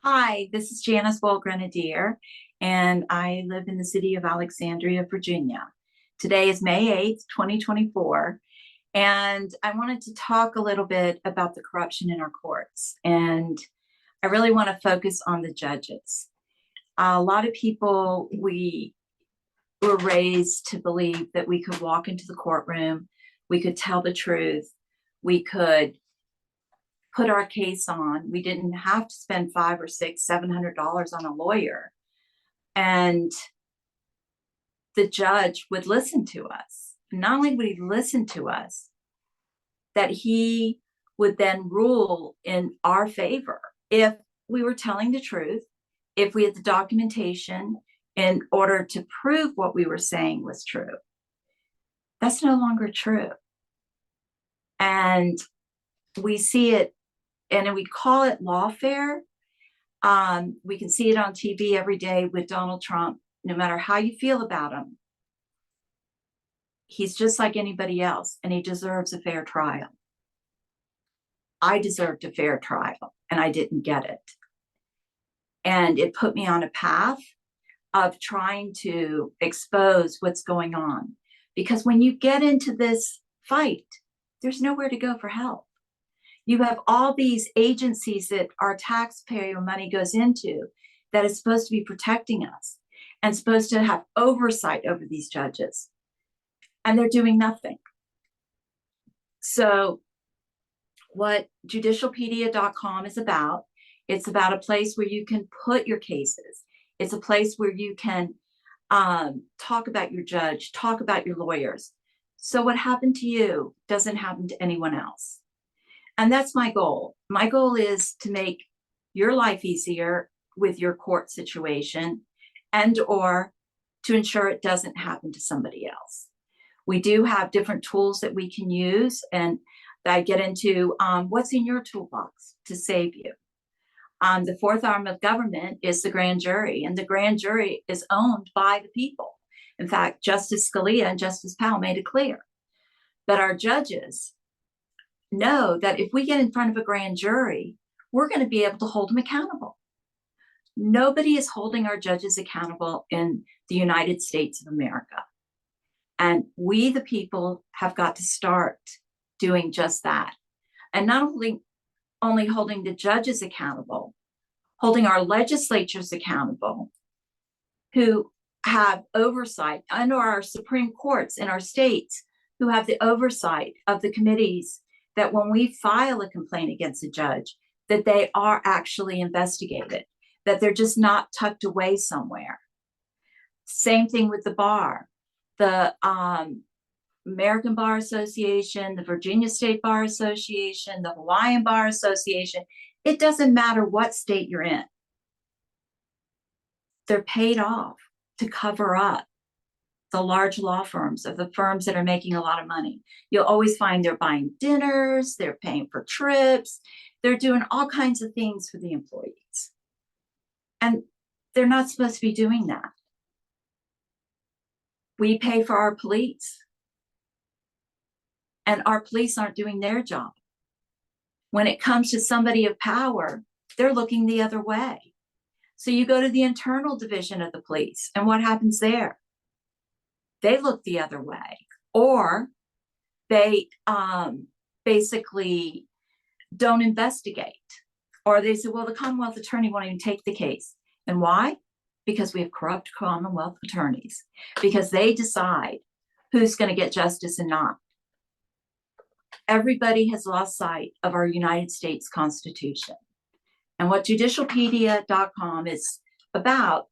Hi, this is Janice Wall Grenadier, and I live in the city of Alexandria, Virginia. Today is May 8th, 2024, and I wanted to talk a little bit about the corruption in our courts. And I really want to focus on the judges. A lot of people, we were raised to believe that we could walk into the courtroom, we could tell the truth, we could put our case on. We didn't have to spend five or six, $700 on a lawyer. And the judge would listen to us. Not only would he listen to us, that he would then rule in our favor if we were telling the truth, if we had the documentation in order to prove what we were saying was true. That's no longer true. And we see it, and we call it lawfare. We can see it on TV every day with Donald Trump. No matter how you feel about him, he's just like anybody else, and he deserves a fair trial. I deserved a fair trial, and I didn't get it. And it put me on a path of trying to expose what's going on. Because when you get into this fight, there's nowhere to go for help. You have all these agencies that our taxpayer money goes into that is supposed to be protecting us and supposed to have oversight over these judges. And they're doing nothing. So what judicialpedia.com is about, it's about a place where you can put your cases. It's a place where you can talk about your judge, talk about your lawyers. So what happened to you doesn't happen to anyone else. And that's my goal. My goal is to make your life easier with your court situation and or to ensure it doesn't happen to somebody else. We do have different tools that we can use, and I get into what's in your toolbox to save you. The fourth arm of government is the grand jury, and the grand jury is owned by the people. In fact, Justice Scalia and Justice Powell made it clear that our judges know that if we get in front of a grand jury, we're going to be able to hold them accountable. Nobody is holding our judges accountable in the United States of America. And we, the people, have got to start doing just that. And not only holding the judges accountable, holding our legislatures accountable, who have oversight, and our Supreme Courts in our states, who have the oversight of the committees, that when we file a complaint against a judge, that they are actually investigated, that they're just not tucked away somewhere. Same thing with the bar. The American Bar Association, the Virginia State Bar Association, the Hawaiian Bar Association, it doesn't matter what state you're in. They're paid off to cover up the large law firms, of the firms that are making a lot of money. You'll always find they're buying dinners, they're paying for trips, they're doing all kinds of things for the employees. And they're not supposed to be doing that. We pay for our police, and our police aren't doing their job. When it comes to somebody of power, they're looking the other way. So you go to the internal division of the police, and what happens there? They look the other way, or they basically don't investigate, or they say, well, the Commonwealth attorney won't even take the case. And why? Because we have corrupt Commonwealth attorneys, because they decide who's going to get justice and not. Everybody has lost sight of our United States Constitution. And what judicialpedia.com is about,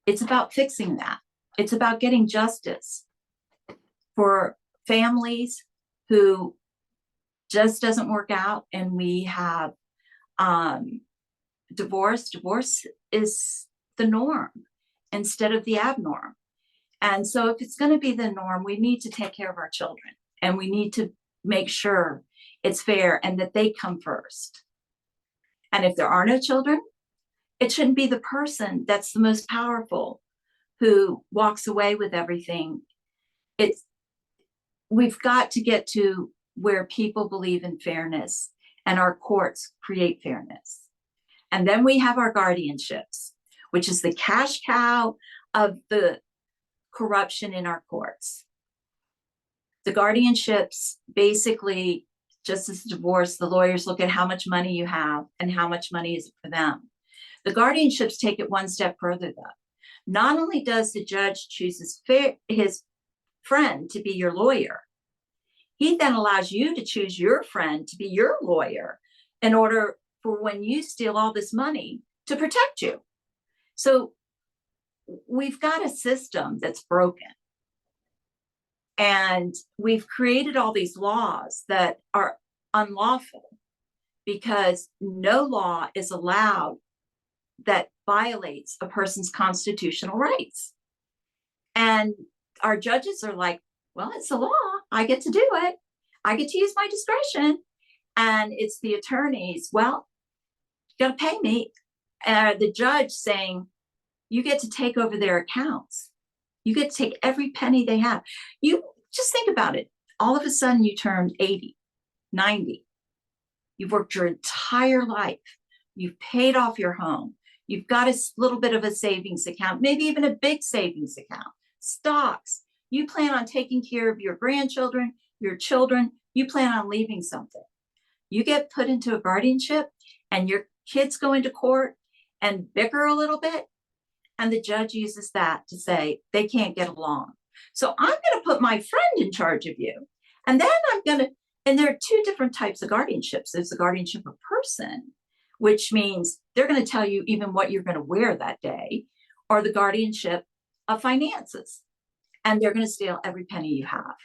it's about fixing that. It's about getting justice for families who just doesn't work out, and we have divorce. Divorce is the norm instead of the abnorm. And so if it's going to be the norm, we need to take care of our children, and we need to make sure it's fair and that they come first. And if there are no children, it shouldn't be the person that's the most powerful who walks away with everything. We've got to get to where people believe in fairness, and our courts create fairness. And then we have our guardianships, which is the cash cow of the corruption in our courts. The guardianships basically, just as divorce, the lawyers look at how much money you have and how much money is for them. The guardianships take it one step further, though. Not only does the judge choose his friend to be your lawyer, he then allows you to choose your friend to be your lawyer in order for when you steal all this money to protect you. So we've got a system that's broken. And we've created all these laws that are unlawful because no law is allowed that violates a person's constitutional rights. And our judges are like, well, it's a law. I get to do it. I get to use my discretion. And it's the attorneys, well, you got to pay me. The judge saying, you get to take over their accounts. You get to take every penny they have. You just think about it. All of a sudden you turned 80, 90. You've worked your entire life. You've paid off your home. You've got a little bit of a savings account, maybe even a big savings account, stocks. You plan on taking care of your grandchildren, your children. You plan on leaving something. You get put into a guardianship and your kids go into court and bicker a little bit. And the judge uses that to say they can't get along. So I'm going to put my friend in charge of you. And then and there are two different types of guardianships. There's the guardianship of person, which means they're going to tell you even what you're going to wear that day, or the guardianship of finances. And they're going to steal every penny you have.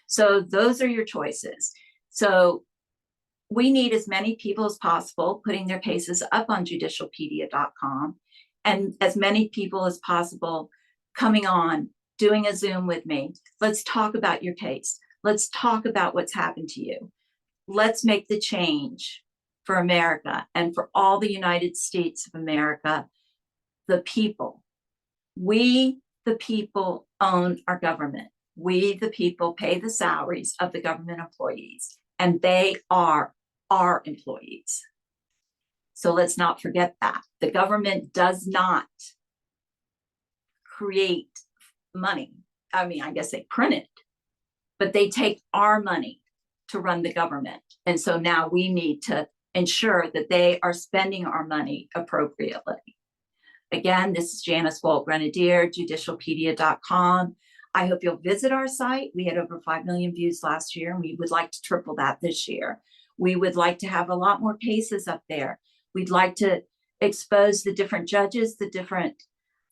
So those are your choices. So we need as many people as possible putting their cases up on judicialpedia.com, and as many people as possible coming on, doing a Zoom with me. Let's talk about your case. Let's talk about what's happened to you. Let's make the change for America and for all the United States of America, the people. We, the people, own our government. We, the people, pay the salaries of the government employees, and they are our employees. So let's not forget that. The government does not create money. I mean, I guess they print it, but they take our money to run the government. And so now we need to ensure that they are spending our money appropriately. Again, this is Janice Walt-Grenadier, judicialpedia.com. I hope you'll visit our site. We had over 5 million views last year, and we would like to triple that this year. We would like to have a lot more cases up there. We'd like to expose the different judges, the different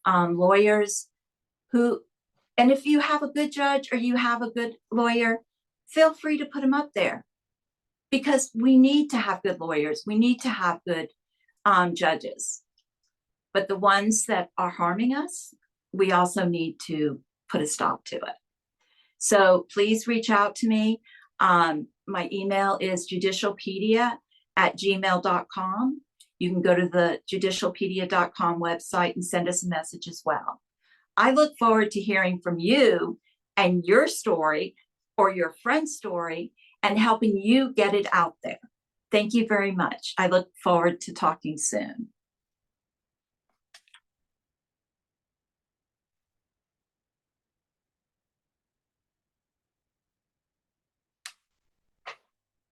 lawyers who, and if you have a good judge or you have a good lawyer, feel free to put them up there, because we need to have good lawyers. We need to have good judges. But the ones that are harming us, we also need to put a stop to it. So please reach out to me. My email is judicialpedia@gmail.com. You can go to the judicialpedia.com website and send us a message as well. I look forward to hearing from you and your story or your friend's story and helping you get it out there. Thank you very much. I look forward to talking soon.